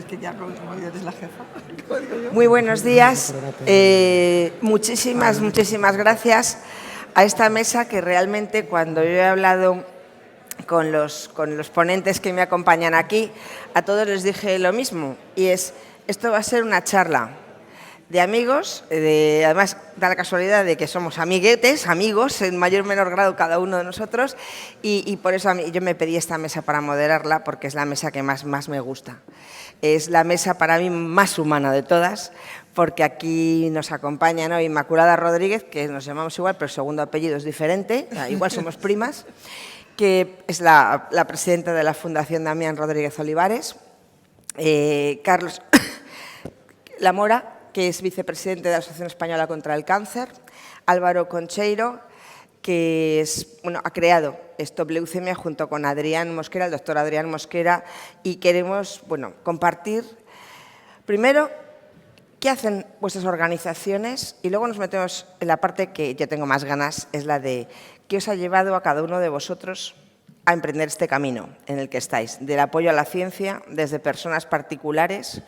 que ya como eres la jefa. Muy buenos días. Muchísimas gracias a esta mesa que realmente cuando yo he hablado con los ponentes que me acompañan aquí, a todos les dije lo mismo, y es, esto va a ser una charla de amigos, además da la casualidad de que somos amiguetes, amigos, en mayor o menor grado cada uno de nosotros, y por eso yo me pedí esta mesa para moderarla, porque es la mesa que más me gusta. Es la mesa para mí más humana de todas, porque aquí nos acompaña, ¿no?, Inmaculada Rodríguez, que nos llamamos igual, pero el segundo apellido es diferente, igual somos primas, que es la presidenta de la Fundación Damián Rodríguez Olivares, Carlos Lamora, que es vicepresidente de la Asociación Española contra el Cáncer, Álvaro Concheiro, que es, ha creado Stop Leucemia junto con Adrián Mosquera, el doctor Adrián Mosquera, y queremos compartir primero qué hacen vuestras organizaciones y luego nos metemos en la parte que yo tengo más ganas, es la de qué os ha llevado a cada uno de vosotros a emprender este camino en el que estáis, del apoyo a la ciencia desde personas particulares,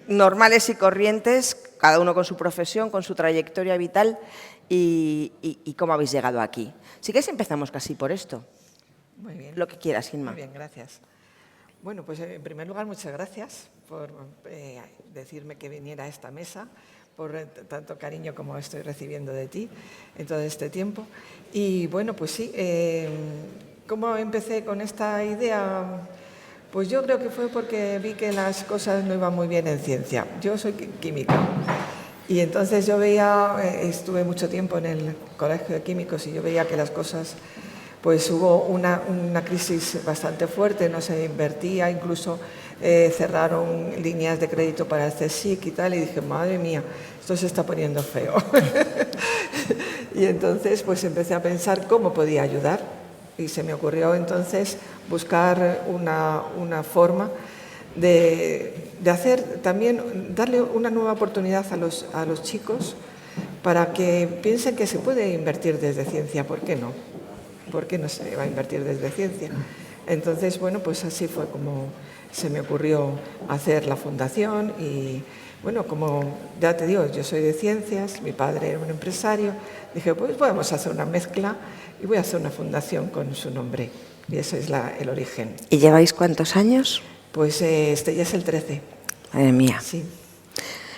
normales y corrientes, cada uno con su profesión, con su trayectoria vital y cómo habéis llegado aquí. Si queréis empezamos casi por esto. Muy bien. Lo que quieras, Inma. Muy bien, gracias. Bueno, pues en primer lugar, muchas gracias por decirme que viniera a esta mesa, por tanto cariño como estoy recibiendo de ti en todo este tiempo. Y bueno, pues sí, ¿cómo empecé con esta idea? Pues yo creo que fue porque vi que las cosas no iban muy bien en ciencia. Yo soy química y entonces yo veía, estuve mucho tiempo en el Colegio de Químicos y yo veía que las cosas, pues hubo una crisis bastante fuerte, no se invertía, incluso cerraron líneas de crédito para el CSIC y tal, y dije, madre mía, esto se está poniendo feo. Y entonces pues empecé a pensar cómo podía ayudar. Y se me ocurrió entonces buscar una forma de hacer también, darle una nueva oportunidad a los chicos para que piensen que se puede invertir desde ciencia. ¿Por qué no? ¿Por qué no se va a invertir desde ciencia? Entonces, bueno, pues así fue como se me ocurrió hacer la fundación y, bueno, como ya te digo, yo soy de ciencias, mi padre era un empresario, dije, pues podemos hacer una mezcla y voy a hacer una fundación con su nombre. Y ese es el origen. ¿Y lleváis cuántos años? Pues este ya es el 13. Madre mía. Sí.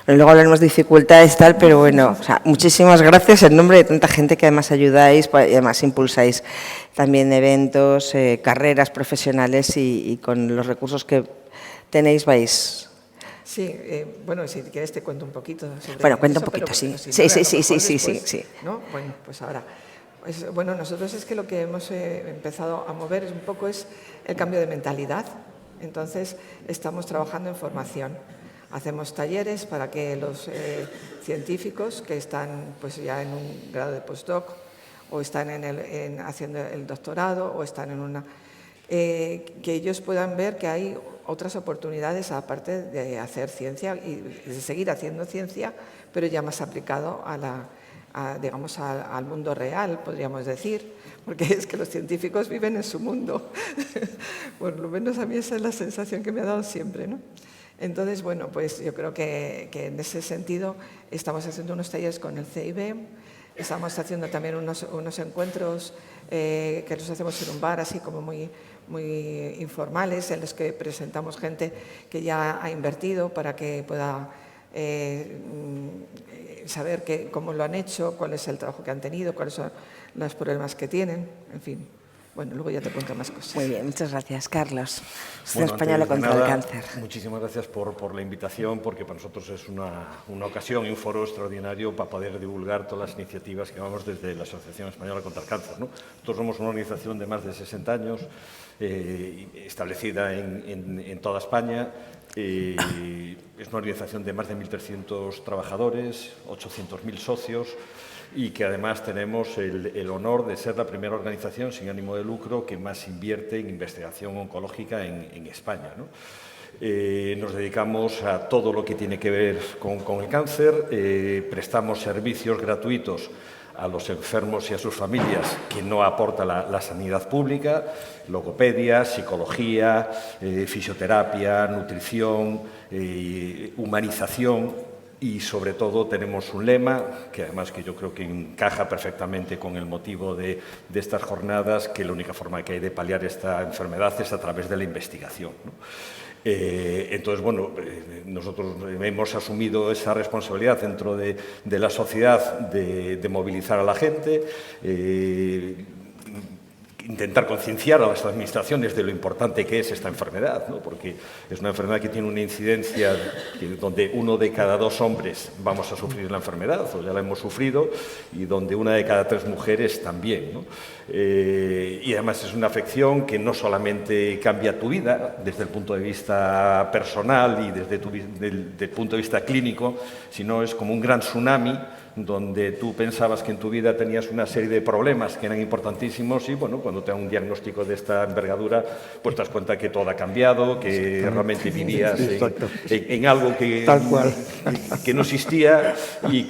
Bueno, luego hablaremos de dificultades y tal, pero bueno, muchísimas gracias en nombre de tanta gente que además ayudáis y además impulsáis también eventos, carreras profesionales y con los recursos que tenéis vais. Sí, bueno, si quieres te cuento un poquito sobre bueno, cuenta un eso, poquito, pero, sí. Si Sí. ¿no? Bueno, pues ahora. Bueno, nosotros es que lo que hemos empezado a mover un poco es el cambio de mentalidad. Entonces, estamos trabajando en formación. Hacemos talleres para que los científicos que están pues ya en un grado de postdoc o están haciendo el doctorado o están en una... que ellos puedan ver que hay otras oportunidades aparte de hacer ciencia y de seguir haciendo ciencia, pero ya más aplicado digamos, al mundo real, podríamos decir, porque es que los científicos viven en su mundo. Por lo menos a mí esa es la sensación que me ha dado siempre, ¿no? Entonces, bueno, pues yo creo que en ese sentido estamos haciendo unos talleres con el CIB, estamos haciendo también unos encuentros que los hacemos en un bar, así como muy informales, en los que presentamos gente que ya ha invertido para que pueda saber cómo lo han hecho, cuál es el trabajo que han tenido, cuáles son los problemas que tienen, en fin. Bueno, luego ya te cuento más cosas. Muy bien, muchas gracias. Carlos, Bueno, Española contra el Cáncer. Muchísimas gracias por la invitación, porque para nosotros es una ocasión y un foro extraordinario para poder divulgar todas las iniciativas que vamos desde la Asociación Española contra el Cáncer, ¿no? Nosotros somos una organización de más de 60 años, establecida en toda España. Es una organización de más de 1.300 trabajadores, 800.000 socios, y que además tenemos el honor de ser la primera organización sin ánimo de lucro que más invierte en investigación oncológica en España, ¿no? Nos dedicamos a todo lo que tiene que ver con el cáncer, prestamos servicios gratuitos a los enfermos y a sus familias que no aporta la sanidad pública: logopedia, psicología, fisioterapia, nutrición, humanización. Y sobre todo tenemos un lema que además que yo creo que encaja perfectamente con el motivo de estas jornadas, que la única forma que hay de paliar esta enfermedad es a través de la investigación, ¿no? Entonces, bueno, nosotros hemos asumido esa responsabilidad dentro de la sociedad de movilizar a la gente, intentar concienciar a las administraciones de lo importante que es esta enfermedad, ¿no? Porque es una enfermedad que tiene una incidencia donde 1 de cada 2 hombres vamos a sufrir la enfermedad, o ya la hemos sufrido, y donde 1 de cada 3 mujeres también, ¿no? Y además es una afección que no solamente cambia tu vida desde el punto de vista personal y desde del punto de vista clínico, sino es como un gran tsunami donde tú pensabas que en tu vida tenías una serie de problemas que eran importantísimos y, bueno, cuando te dan un diagnóstico de esta envergadura, pues te das cuenta que todo ha cambiado, que realmente vivías en algo que no existía y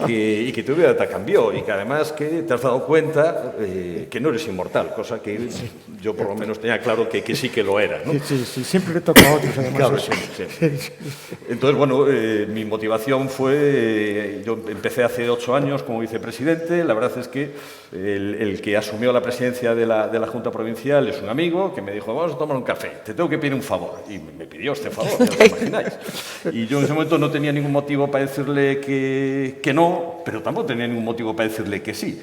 que tu vida te cambió y que además que te has dado cuenta que no eres inmortal, cosa que yo por lo menos tenía claro que sí que lo era, ¿no? Sí, siempre le toca a otros, además. Claro, sí. Entonces, bueno, mi motivación fue, yo empecé hace 8 años como vicepresidente. La verdad es que el que asumió la presidencia de la Junta Provincial es un amigo que me dijo: vamos a tomar un café, te tengo que pedir un favor. Y me pidió este favor, ya os imagináis. Y yo en ese momento no tenía ningún motivo para decirle que no, pero tampoco tenía ningún motivo para decirle que sí.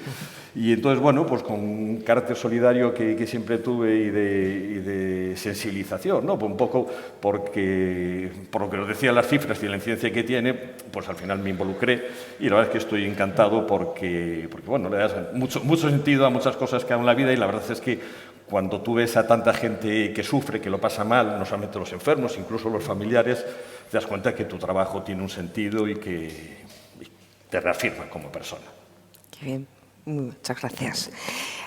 Y entonces, bueno, pues con un carácter solidario que siempre tuve y de sensibilización, ¿no? Pues un poco porque, por lo que nos decían las cifras y la incidencia que tiene, pues al final me involucré y la verdad es que estoy encantado porque bueno, le das mucho sentido a muchas cosas que hago en la vida y la verdad es que cuando tú ves a tanta gente que sufre, que lo pasa mal, no solamente los enfermos, incluso los familiares, te das cuenta que tu trabajo tiene un sentido y que te reafirma como persona. Qué bien. Muchas gracias.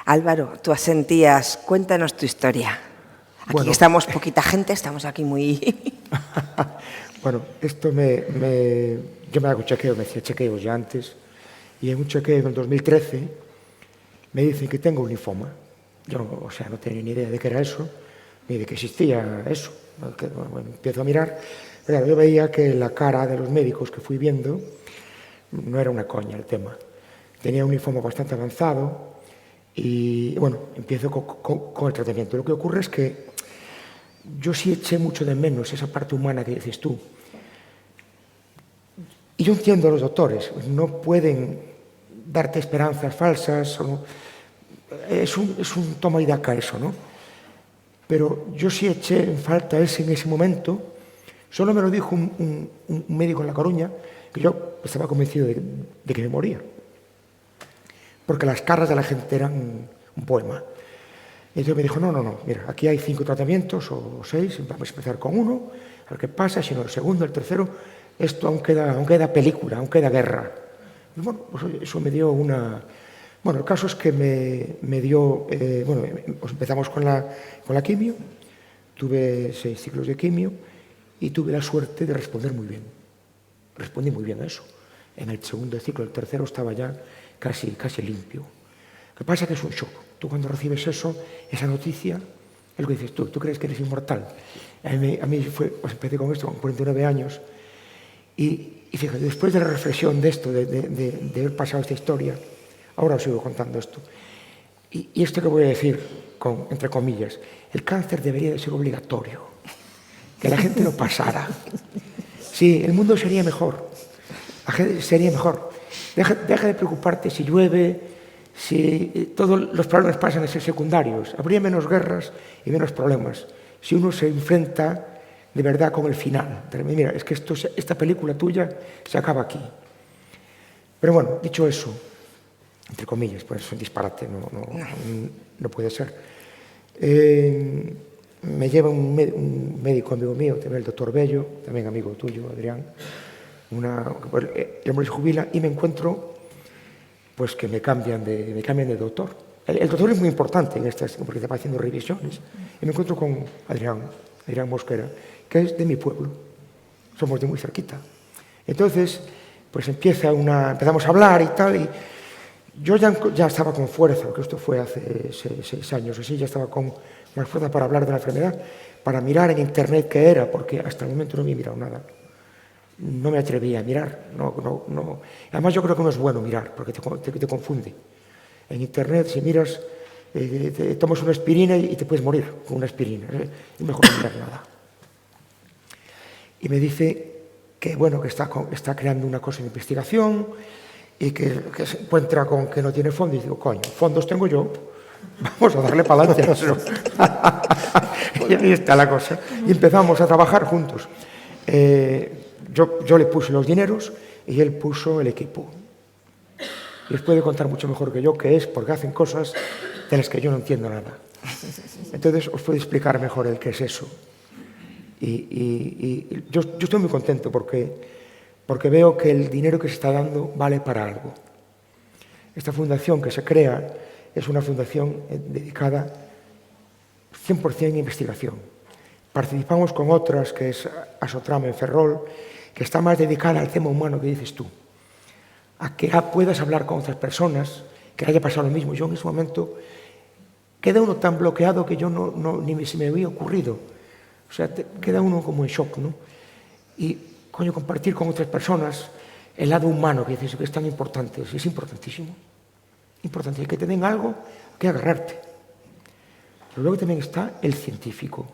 Álvaro, tú asentías, cuéntanos tu historia. Aquí estamos poquita gente, estamos aquí muy... Bueno, esto yo me hago chequeo, me hacía chequeos ya antes, y en un chequeo en el 2013 me dicen que tengo un linfoma. Yo, no tenía ni idea de qué era eso, ni de que existía eso. Bueno, empiezo a mirar, pero yo veía que la cara de los médicos que fui viendo no era una coña el tema. Tenía un linfoma bastante avanzado y, bueno, empiezo con el tratamiento. Lo que ocurre es que yo sí eché mucho de menos esa parte humana que dices tú. Y yo entiendo a los doctores, no pueden darte esperanzas falsas, es un toma y daca eso, ¿no? Pero yo sí eché en falta en ese momento. Solo me lo dijo un médico en La Coruña, que yo estaba convencido de que me moría. Porque las caras de la gente eran un poema. Y entonces me dijo, no, mira, aquí hay 5 tratamientos o 6, vamos a empezar con 1, a ver qué pasa, si no el segundo, el tercero, esto aún queda película, aún queda guerra. Y bueno, pues eso me dio una... Bueno, el caso es que me dio... pues empezamos con la quimio, tuve 6 ciclos de quimio y tuve la suerte de responder muy bien. Respondí muy bien a eso. En el segundo ciclo, el tercero estaba ya casi limpio. Lo que pasa es que es un shock. Tú cuando recibes eso, esa noticia, es lo que dices tú crees que eres inmortal. A mí fue, pues empecé con esto con 49 años y fíjate, después de la reflexión de esto, de haber pasado esta historia, ahora os sigo contando esto. Y esto que voy a decir, entre comillas, el cáncer debería de ser obligatorio, que la gente lo pasara. Sí, el mundo sería mejor, sería mejor. Deja de preocuparte si llueve, si todos los problemas pasan a ser secundarios. Habría menos guerras y menos problemas si uno se enfrenta de verdad con el final. Mira, es que esta película tuya se acaba aquí. Pero bueno, dicho eso, entre comillas, pues es un disparate, no puede ser. Me lleva un médico amigo mío, también el doctor Bello, también amigo tuyo, Adrián. El hombre se jubila y me encuentro pues que me cambian de doctor. El doctor es muy importante en estas, porque te va haciendo revisiones. Y me encuentro con Adrián Mosquera, que es de mi pueblo. Somos de muy cerquita. Entonces, pues empezamos a hablar y tal, Yo ya estaba con fuerza, que esto fue hace 6 años así, ya estaba con más fuerza para hablar de la enfermedad, para mirar en internet qué era, porque hasta el momento no había mirado nada. No me atrevía a mirar. No. Además, yo creo que no es bueno mirar, porque te confunde. En internet, si miras, te tomas una aspirina y te puedes morir con una aspirina. Es mejor no mirar nada. Y me dice que, bueno, que está creando una cosa de investigación y que se encuentra con que no tiene fondo. Y digo, coño, fondos tengo yo, vamos a darle para adelante. Y ahí está la cosa. Y empezamos a trabajar juntos. Yo le puse los dineros y él puso el equipo. Y les puede contar mucho mejor que yo qué es, porque hacen cosas de las que yo no entiendo nada. Entonces os puede explicar mejor el qué es eso. Y yo estoy muy contento porque veo que el dinero que se está dando vale para algo. Esta fundación que se crea es una fundación dedicada 100% a investigación. Participamos con otras, que es Asotrama en Ferrol, que está más dedicada al tema humano que dices tú, a que puedas hablar con otras personas, que haya pasado lo mismo. Yo en ese momento queda uno tan bloqueado que yo ni se me había ocurrido. O sea, queda uno como en shock, ¿no? Y, coño, compartir con otras personas el lado humano que dices que es tan importante, es importantísimo. Importante, y que te den algo que agarrarte. Pero luego también está el científico.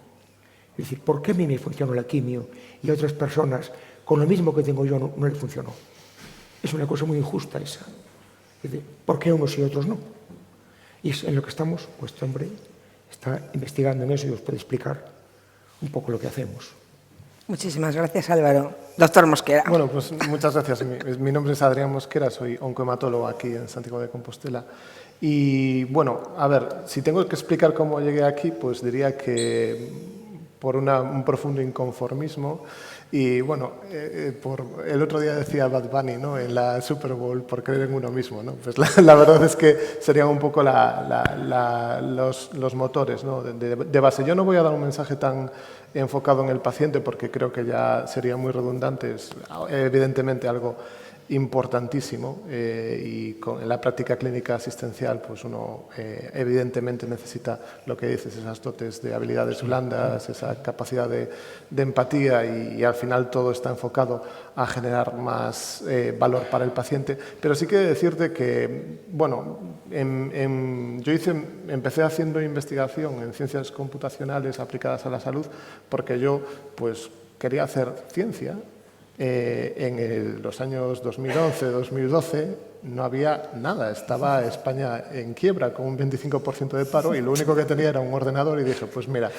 Es decir, ¿por qué a mí me funcionó la quimio y a otras personas con lo mismo que tengo yo no le funcionó? Es una cosa muy injusta esa. Es decir, ¿por qué unos y otros no? Y es en lo que estamos, pues este hombre está investigando en eso y os puede explicar un poco lo que hacemos. Muchísimas gracias, Álvaro. Doctor Mosquera. Bueno, pues muchas gracias. Mi nombre es Adrián Mosquera, soy oncohematólogo aquí en Santiago de Compostela. Y bueno, a ver, si tengo que explicar cómo llegué aquí, pues diría que por un profundo inconformismo. Y bueno, el otro día decía Bad Bunny, ¿no?, en la Super Bowl, por creer en uno mismo, ¿no? Pues la verdad es que serían un poco los motores, ¿no?, de base. Yo no voy a dar un mensaje tan enfocado en el paciente porque creo que ya sería muy redundante. Es evidentemente algo importantísimo y en la práctica clínica asistencial pues uno evidentemente necesita lo que dices, esas dotes de habilidades blandas, esa capacidad de empatía y al final todo está enfocado a generar más valor para el paciente. Pero sí que decirte que, bueno, yo empecé haciendo investigación en ciencias computacionales aplicadas a la salud porque yo pues quería hacer ciencia. En los años 2011-2012 no había nada, estaba España en quiebra con un 25% de paro y lo único que tenía era un ordenador y dije, pues mira,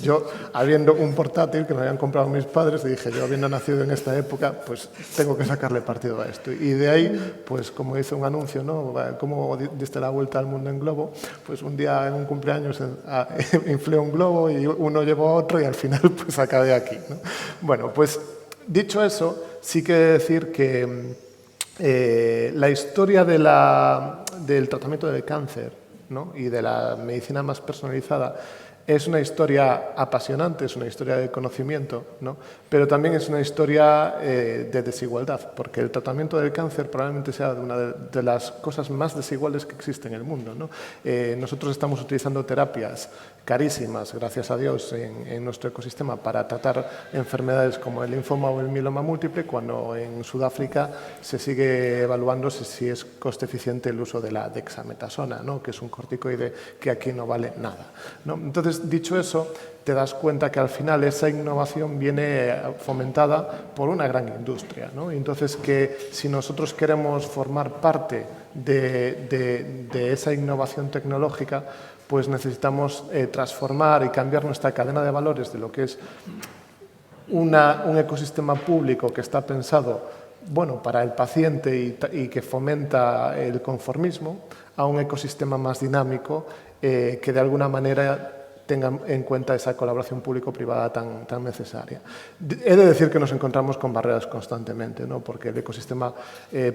yo habiendo un portátil que me habían comprado mis padres, dije, yo habiendo nacido en esta época, pues tengo que sacarle partido a esto. Y de ahí, pues como hice un anuncio, ¿no?, cómo diste la vuelta al mundo en globo, pues un día en un cumpleaños inflé un globo y uno llevó a otro y al final pues acabé aquí, ¿no? Bueno, pues dicho eso, sí que decir que la historia del tratamiento del cáncer, ¿no?, y de la medicina más personalizada es una historia apasionante, es una historia de conocimiento, ¿no?, pero también es una historia de desigualdad, porque el tratamiento del cáncer probablemente sea una de las cosas más desiguales que existe en el mundo, ¿no? Nosotros estamos utilizando terapias carísimas, gracias a Dios, en nuestro ecosistema para tratar enfermedades como el linfoma o el mieloma múltiple, cuando en Sudáfrica se sigue evaluando si es coste eficiente el uso de la dexametasona, ¿no?, que es un corticoide que aquí no vale nada, ¿no? Entonces, dicho eso, te das cuenta que al final esa innovación viene fomentada por una gran industria, ¿no? Y entonces que si nosotros queremos formar parte de esa innovación tecnológica, pues necesitamos transformar y cambiar nuestra cadena de valores de lo que es un ecosistema público que está pensado, bueno, para el paciente y que fomenta el conformismo, a un ecosistema más dinámico que de alguna manera tengan en cuenta esa colaboración público-privada tan necesaria. He de decir que nos encontramos con barreras constantemente, ¿no?, porque el ecosistema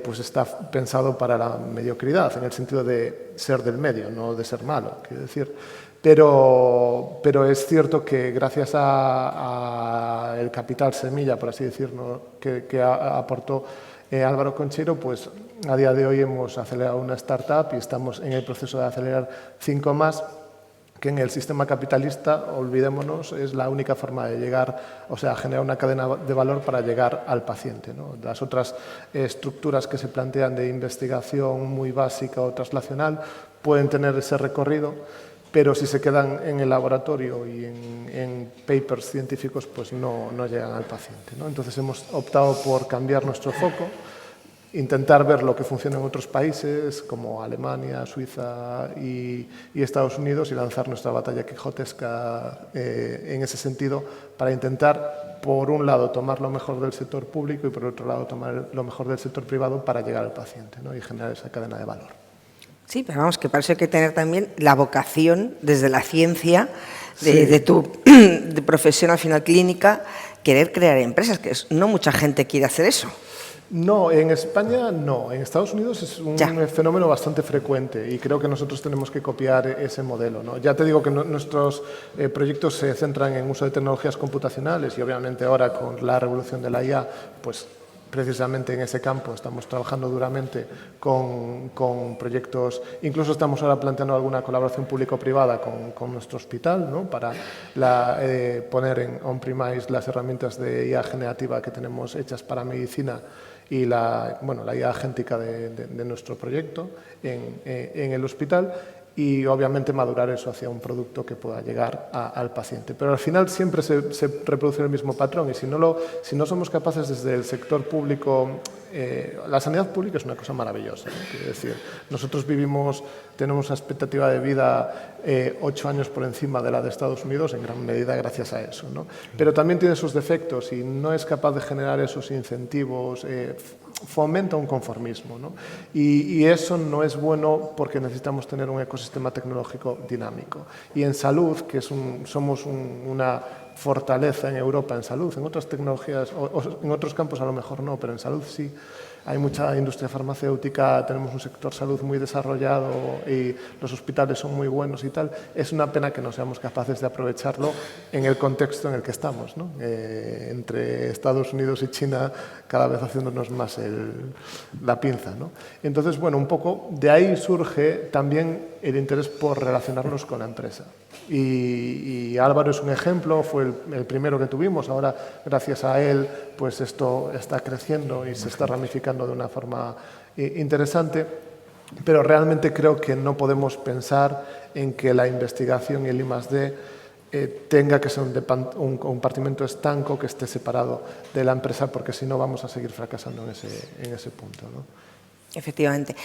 pues está pensado para la mediocridad, en el sentido de ser del medio, no de ser malo. Quiero decir, Pero es cierto que gracias a el capital semilla, por así decirlo, que aportó Álvaro Concheiro, pues a día de hoy hemos acelerado una startup y estamos en el proceso de acelerar 5 más, que en el sistema capitalista, olvidémonos, es la única forma de llegar, o sea, generar una cadena de valor para llegar al paciente, ¿no? Las otras estructuras que se plantean de investigación muy básica o translacional pueden tener ese recorrido, pero si se quedan en el laboratorio y en papers científicos, pues no llegan al paciente, ¿no? Entonces hemos optado por cambiar nuestro foco, intentar ver lo que funciona en otros países como Alemania, Suiza y Estados Unidos y lanzar nuestra batalla quijotesca en ese sentido para intentar, por un lado, tomar lo mejor del sector público y por otro lado, tomar lo mejor del sector privado para llegar al paciente, ¿no? Y generar esa cadena de valor. Sí, pero vamos, que para eso hay que tener también la vocación desde la ciencia de tu de profesión al final clínica, querer crear empresas, que no mucha gente quiere hacer eso. No, en España no. En Estados Unidos es un fenómeno bastante frecuente y creo que nosotros tenemos que copiar ese modelo, ¿no? Ya te digo que nuestros proyectos se centran en uso de tecnologías computacionales y obviamente ahora con la revolución de la IA, pues precisamente en ese campo estamos trabajando duramente con proyectos, incluso estamos ahora planteando alguna colaboración público-privada con nuestro hospital, ¿no? Para poner en on-premise las herramientas de IA generativa que tenemos hechas para medicina y la IA agéntica de nuestro proyecto en el hospital y obviamente madurar eso hacia un producto que pueda llegar al paciente. Pero al final siempre se reproduce el mismo patrón y si no somos capaces desde el sector público, la sanidad pública es una cosa maravillosa, ¿no? Quiero decir, nosotros tenemos una expectativa de vida 8 años por encima de la de Estados Unidos, en gran medida gracias a eso, ¿no? Pero también tiene sus defectos y no es capaz de generar esos incentivos, fomenta un conformismo, ¿no? Y eso no es bueno porque necesitamos tener un ecosistema tecnológico dinámico. Y en salud, que somos una fortaleza en Europa en salud, en otras tecnologías o en otros campos a lo mejor no, pero en salud sí. Hay mucha industria farmacéutica, tenemos un sector salud muy desarrollado y los hospitales son muy buenos y tal. Es una pena que no seamos capaces de aprovecharlo en el contexto en el que estamos, ¿no? Entre Estados Unidos y China cada vez haciéndonos más la pinza, ¿no? Entonces, bueno, un poco de ahí surge también el interés por relacionarnos con la empresa. Y Álvaro es un ejemplo, fue el primero que tuvimos, ahora gracias a él pues esto está creciendo y se está ramificando de una forma interesante, pero realmente creo que no podemos pensar en que la investigación y el I+D tenga que ser un compartimento estanco que esté separado de la empresa porque si no vamos a seguir fracasando en ese punto, ¿no? Efectivamente.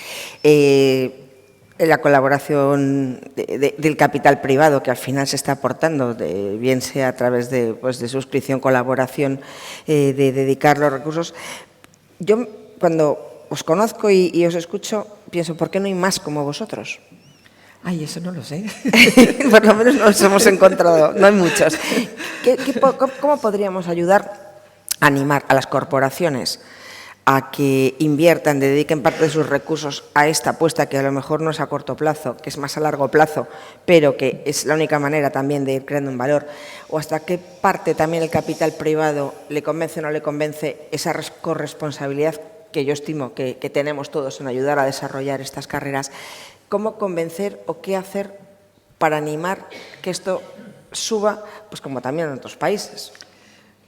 La colaboración del capital privado que al final se está aportando, bien sea a través de suscripción, colaboración, de dedicar los recursos. Yo cuando os conozco y os escucho, pienso, ¿por qué no hay más como vosotros? Ay, eso no lo sé. Por lo menos nos hemos encontrado, no hay muchos. ¿Cómo podríamos ayudar a animar a las corporaciones a que inviertan, dediquen parte de sus recursos a esta apuesta que a lo mejor no es a corto plazo, que es más a largo plazo, pero que es la única manera también de ir creando un valor? ¿O hasta qué parte también el capital privado le convence o no le convence esa corresponsabilidad que yo estimo que tenemos todos en ayudar a desarrollar estas carreras? ¿Cómo convencer o qué hacer para animar que esto suba, pues como también en otros países?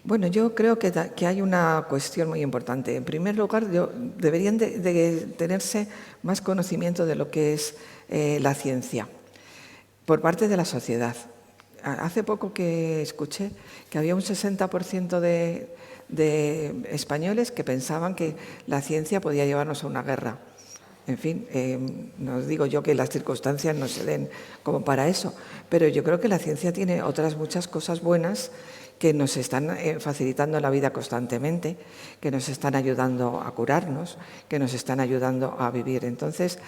Bueno, yo creo que hay una cuestión muy importante. En primer lugar, deberían de tenerse más conocimiento de lo que es la ciencia por parte de la sociedad. Hace poco que escuché que había un 60% de españoles que pensaban que la ciencia podía llevarnos a una guerra. En fin, no os digo yo que las circunstancias no se den como para eso, pero yo creo que la ciencia tiene otras muchas cosas buenas que nos están facilitando la vida constantemente, que nos están ayudando a curarnos, que nos están ayudando a vivir. Entonces,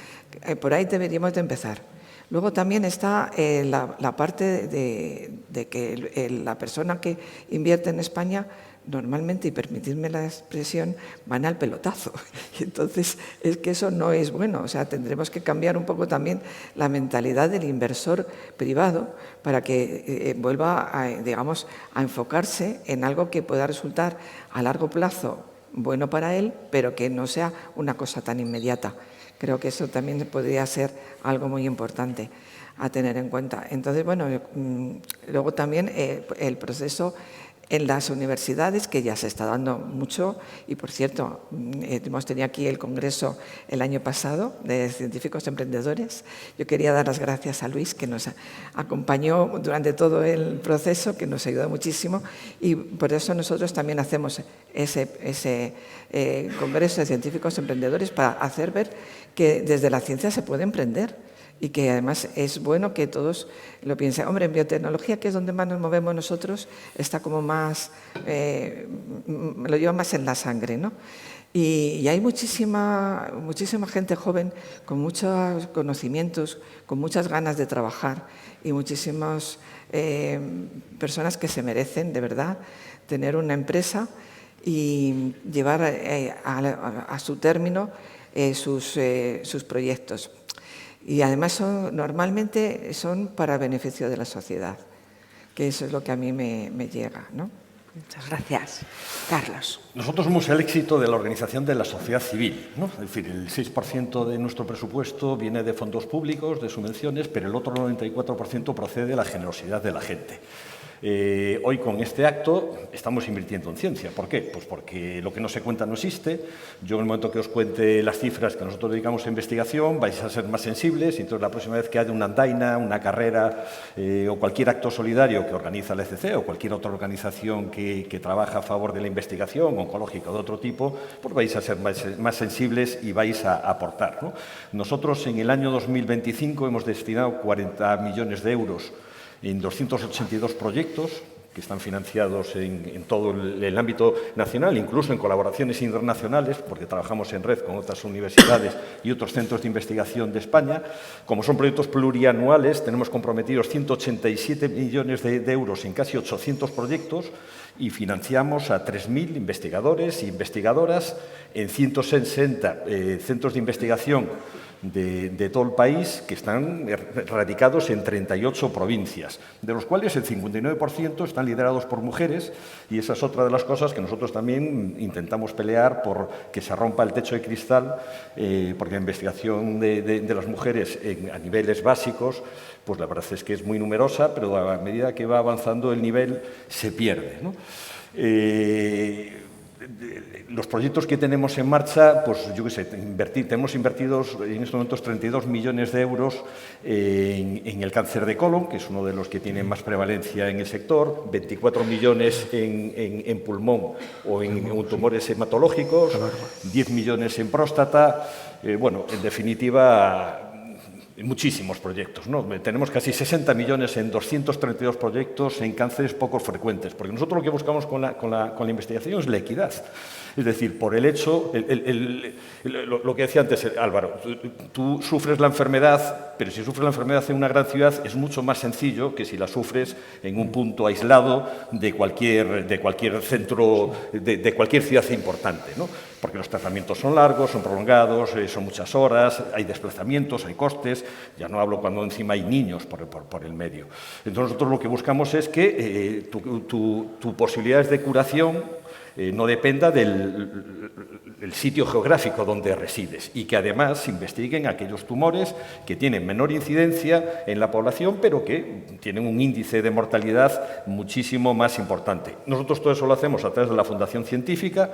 por ahí deberíamos de empezar. Luego también está la parte de que la persona que invierte en España normalmente, y permitidme la expresión, van al pelotazo. Y entonces es que eso no es bueno. O sea, tendremos que cambiar un poco también la mentalidad del inversor privado para que vuelva a, digamos, a enfocarse en algo que pueda resultar a largo plazo bueno para él, pero que no sea una cosa tan inmediata. Creo que eso también podría ser algo muy importante a tener en cuenta. Entonces, bueno, luego también el proceso en las universidades, que ya se está dando mucho, y por cierto, hemos tenido aquí el congreso el año pasado de científicos emprendedores. Yo quería dar las gracias a Luis, que nos acompañó durante todo el proceso, que nos ayudó muchísimo, y por eso nosotros también hacemos ese congreso de científicos emprendedores para hacer ver que desde la ciencia se puede emprender. Y que además es bueno que todos lo piensen. Hombre, en biotecnología, que es donde más nos movemos nosotros, está como más, lo lleva más en la sangre, ¿no? Y hay muchísima gente joven con muchos conocimientos, con muchas ganas de trabajar y muchísimas personas que se merecen, de verdad, tener una empresa y llevar a su término sus proyectos. Y además normalmente son para beneficio de la sociedad, que eso es lo que a mí me llega, ¿no? Muchas gracias. Carlos. Nosotros somos el éxito de la organización de la sociedad civil, ¿no? Es decir, el 6% de nuestro presupuesto viene de fondos públicos, de subvenciones, pero el otro 94% procede de la generosidad de la gente. Hoy con este acto estamos invirtiendo en ciencia. ¿Por qué? Pues porque lo que no se cuenta no existe. Yo en el momento que os cuente las cifras que nosotros dedicamos a investigación vais a ser más sensibles y entonces la próxima vez que haya una andaina, una carrera o cualquier acto solidario que organiza la ECC o cualquier otra organización que trabaja a favor de la investigación oncológica o de otro tipo, pues vais a ser más sensibles y vais a aportar, ¿no? Nosotros en el año 2025 hemos destinado 40 millones de euros en 282 proyectos que están financiados en todo el ámbito nacional, incluso en colaboraciones internacionales, porque trabajamos en red con otras universidades y otros centros de investigación de España. Como son proyectos plurianuales, tenemos comprometidos 187 millones de euros en casi 800 proyectos y financiamos a 3.000 investigadores e investigadoras en 160 centros de investigación de todo el país, que están radicados en 38 provincias, de los cuales el 59% están liderados por mujeres, y esa es otra de las cosas que nosotros también intentamos pelear por que se rompa el techo de cristal, porque la investigación de las mujeres a niveles básicos, pues la verdad es que es muy numerosa, pero a medida que va avanzando el nivel se pierde, ¿no? Los proyectos que tenemos en marcha, pues yo qué sé, tenemos invertidos en estos momentos 32 millones de euros en el cáncer de colon, que es uno de los que tiene más prevalencia en el sector, 24 millones en pulmón o en tumores hematológicos, 10 millones en próstata, bueno, en definitiva, muchísimos proyectos, ¿no? Tenemos casi 60 millones en 232 proyectos en cánceres poco frecuentes, porque nosotros lo que buscamos con la investigación es la equidad. Es decir, por el hecho, lo que decía antes Álvaro, tú sufres la enfermedad, pero si sufres la enfermedad en una gran ciudad es mucho más sencillo que si la sufres en un punto aislado de cualquier centro, de cualquier ciudad importante, ¿no? Porque los tratamientos son largos, son prolongados, son muchas horas, hay desplazamientos, hay costes, ya no hablo cuando encima hay niños por el medio. Entonces nosotros lo que buscamos es que tu posibilidades de curación no dependa del sitio geográfico donde resides y que además se investiguen aquellos tumores que tienen menor incidencia en la población, pero que tienen un índice de mortalidad muchísimo más importante. Nosotros todo eso lo hacemos a través de la Fundación Científica,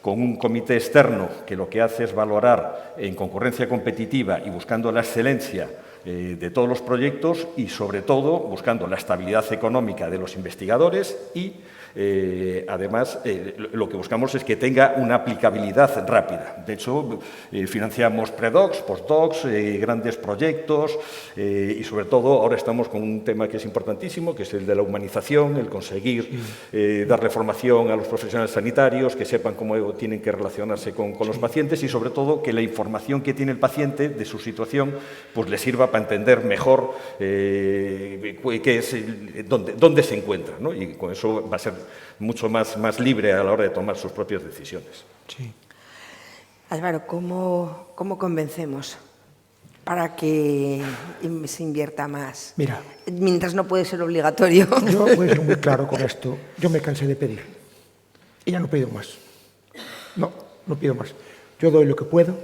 con un comité externo que lo que hace es valorar en concurrencia competitiva y buscando la excelencia de todos los proyectos y, sobre todo, buscando la estabilidad económica de los investigadores y además, lo que buscamos es que tenga una aplicabilidad rápida. De hecho, financiamos predocs, postdocs, grandes proyectos y, sobre todo, ahora estamos con un tema que es importantísimo, que es el de la humanización, el conseguir darle formación a los profesionales sanitarios, que sepan cómo tienen que relacionarse con los pacientes y, sobre todo, que la información que tiene el paciente de su situación pues le sirva para entender mejor qué es, dónde se encuentra, ¿no? Y con eso va a ser mucho más libre a la hora de tomar sus propias decisiones. Sí. Álvaro, ¿cómo convencemos para que se invierta más? Mira. Mientras no puede ser obligatorio. Yo voy a ser muy claro con esto. Yo me cansé de pedir. Y ya no pido más. No pido más. Yo doy lo que puedo,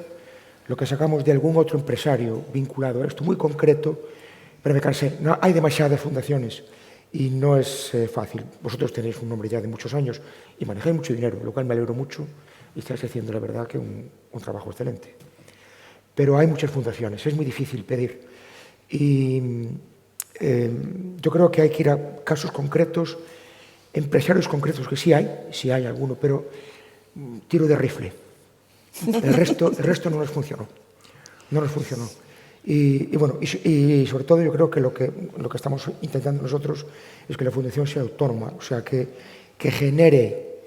lo que sacamos de algún otro empresario vinculado a esto, muy concreto, pero me cansé. No, hay demasiadas fundaciones y no es fácil. Vosotros tenéis un nombre ya de muchos años y manejáis mucho dinero, lo cual me alegro mucho y estáis haciendo, la verdad, que un trabajo excelente. Pero hay muchas fundaciones, es muy difícil pedir. Y yo creo que hay que ir a casos concretos, empresarios concretos, que sí hay alguno, pero tiro de rifle. El resto no nos funcionó. No nos funcionó. Y bueno, y sobre todo yo creo que lo que estamos intentando nosotros es que la fundación sea autónoma, o sea, que genere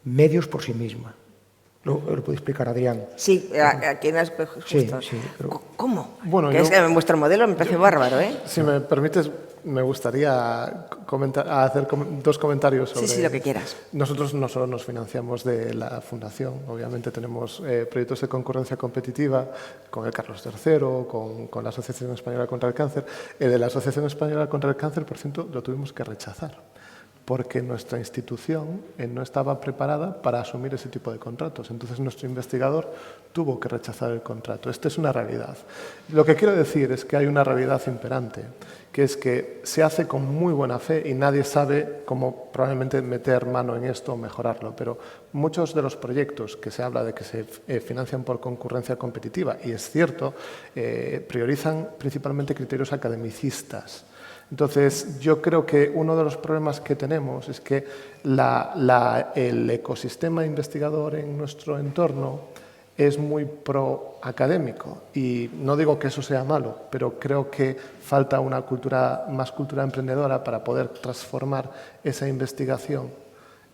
medios por sí misma. ¿Lo puede explicar Adrián? Sí, aquí justo. Sí, pero... ¿Cómo? Bueno, que es que vuestro modelo me parece bárbaro, ¿eh? Si me permites, me gustaría hacer dos comentarios sobre... Sí, lo que quieras. Nosotros no solo nos financiamos de la Fundación, obviamente tenemos proyectos de concurrencia competitiva con el Carlos III, con la Asociación Española contra el Cáncer. El de la Asociación Española contra el Cáncer, por cierto, lo tuvimos que rechazar, porque nuestra institución no estaba preparada para asumir ese tipo de contratos. Entonces, nuestro investigador tuvo que rechazar el contrato. Esta es una realidad. Lo que quiero decir es que hay una realidad imperante, que es que se hace con muy buena fe y nadie sabe cómo probablemente meter mano en esto o mejorarlo. Pero muchos de los proyectos que se habla de que se financian por concurrencia competitiva, y es cierto, priorizan principalmente criterios academicistas. Entonces, yo creo que uno de los problemas que tenemos es que el ecosistema investigador en nuestro entorno es muy pro-académico. Y no digo que eso sea malo, pero creo que falta más cultura emprendedora para poder transformar esa investigación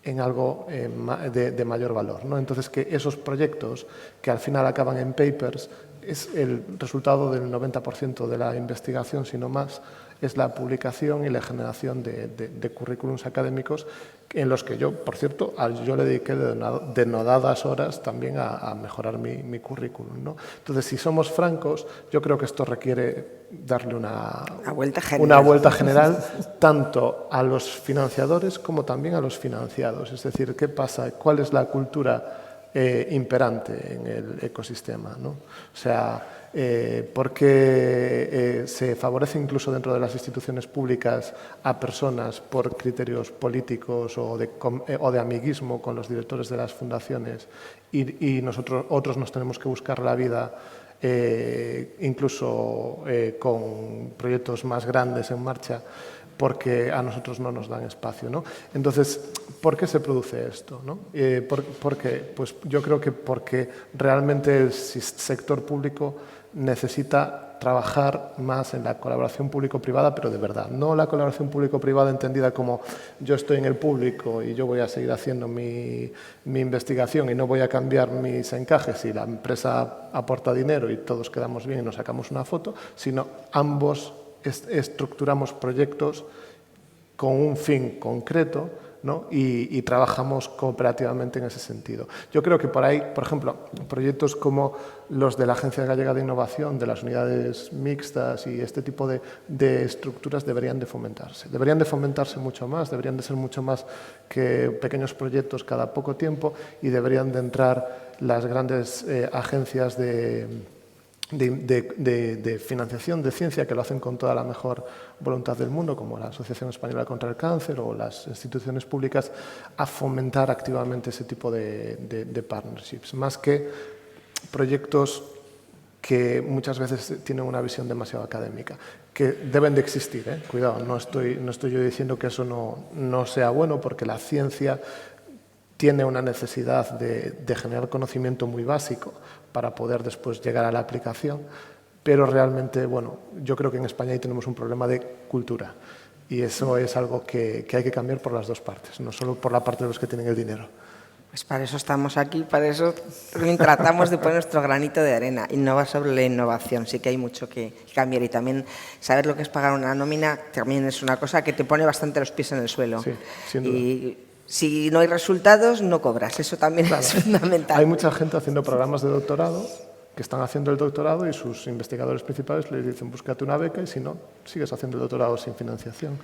en algo de mayor valor, ¿no? Entonces, que esos proyectos que al final acaban en papers es el resultado del 90% de la investigación, sino más, es la publicación y la generación de currículums académicos en los que yo, por cierto, yo le dediqué denodadas horas también a mejorar mi currículum, ¿no? Entonces, si somos francos, yo creo que esto requiere darle una vuelta general tanto a los financiadores como también a los financiados. Es decir, ¿qué pasa? ¿Cuál es la cultura imperante en el ecosistema, ¿no? O sea, porque se favorece incluso dentro de las instituciones públicas a personas por criterios políticos o de amiguismo con los directores de las fundaciones y otros nos tenemos que buscar la vida incluso con proyectos más grandes en marcha, porque a nosotros no nos dan espacio, ¿no? Entonces, ¿por qué se produce esto, ¿no? ¿Por qué? Pues yo creo que porque realmente el sector público necesita trabajar más en la colaboración público-privada, pero de verdad, no la colaboración público-privada entendida como yo estoy en el público y yo voy a seguir haciendo mi investigación y no voy a cambiar mis encajes y la empresa aporta dinero y todos quedamos bien y nos sacamos una foto, sino ambos estructuramos proyectos con un fin concreto, ¿no? y trabajamos cooperativamente en ese sentido. Yo creo que por ahí, por ejemplo, proyectos como los de la Agencia Gallega de Innovación, de las unidades mixtas y este tipo de estructuras deberían de fomentarse. Deberían de fomentarse mucho más, deberían de ser mucho más que pequeños proyectos cada poco tiempo y deberían de entrar las grandes agencias de financiación de ciencia que lo hacen con toda la mejor voluntad del mundo, como la Asociación Española contra el Cáncer o las instituciones públicas, a fomentar activamente ese tipo de partnerships, más que proyectos que muchas veces tienen una visión demasiado académica, que deben de existir, ¿eh? Cuidado, no estoy yo diciendo que eso no sea bueno, porque la ciencia tiene una necesidad de generar conocimiento muy básico para poder después llegar a la aplicación, pero realmente, bueno, yo creo que en España ahí tenemos un problema de cultura y eso es algo que hay que cambiar por las dos partes, no solo por la parte de los que tienen el dinero. Pues para eso estamos aquí, para eso también tratamos de poner nuestro granito de arena, innovar sobre la innovación, sí que hay mucho que cambiar y también saber lo que es pagar una nómina también es una cosa que te pone bastante los pies en el suelo. Sí, sin duda. Y Si no hay resultados, no cobras. Eso también es fundamental. Hay mucha gente haciendo programas de doctorado que están haciendo el doctorado y sus investigadores principales les dicen búscate una beca y si no, sigues haciendo el doctorado sin financiación.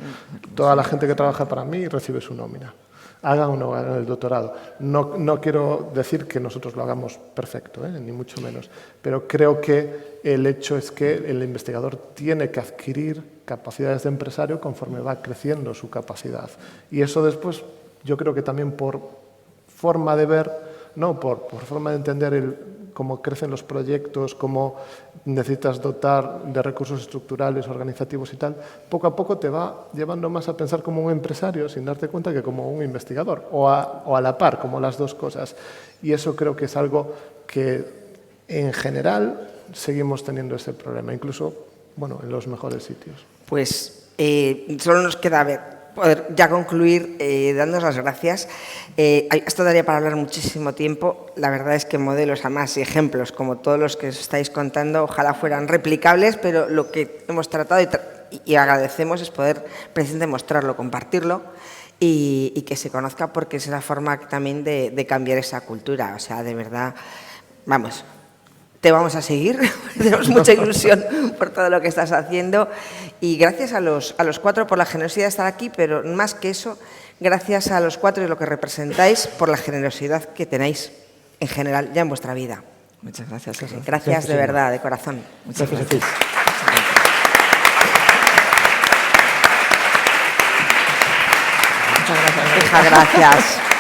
Toda la gente que trabaja para mí recibe su nómina. Hagan o no hagan el doctorado. No quiero decir que nosotros lo hagamos perfecto, ni mucho menos, pero creo que el hecho es que el investigador tiene que adquirir capacidades de empresario conforme va creciendo su capacidad. Y eso después, yo creo que también por forma de ver, no, por forma de entender cómo crecen los proyectos, cómo necesitas dotar de recursos estructurales, organizativos y tal, poco a poco te va llevando más a pensar como un empresario sin darte cuenta que como un investigador, o a la par, como las dos cosas. Y eso creo que es algo que en general seguimos teniendo ese problema, incluso en los mejores sitios. Pues solo nos queda poder ya concluir dándonos las gracias. Esto daría para hablar muchísimo tiempo. La verdad es que modelos, además, y ejemplos como todos los que os estáis contando, ojalá fueran replicables, pero lo que hemos tratado y agradecemos es poder precisamente mostrarlo, compartirlo y que se conozca, porque es la forma también de cambiar esa cultura. O sea, de verdad, vamos, te vamos a seguir, tenemos mucha ilusión por todo lo que estás haciendo y gracias a los 4 por la generosidad de estar aquí, pero más que eso, gracias a los 4 y lo que representáis por la generosidad que tenéis en general ya en vuestra vida. Muchas gracias. Gracias de verdad, de corazón. Muchas gracias. Muchas gracias.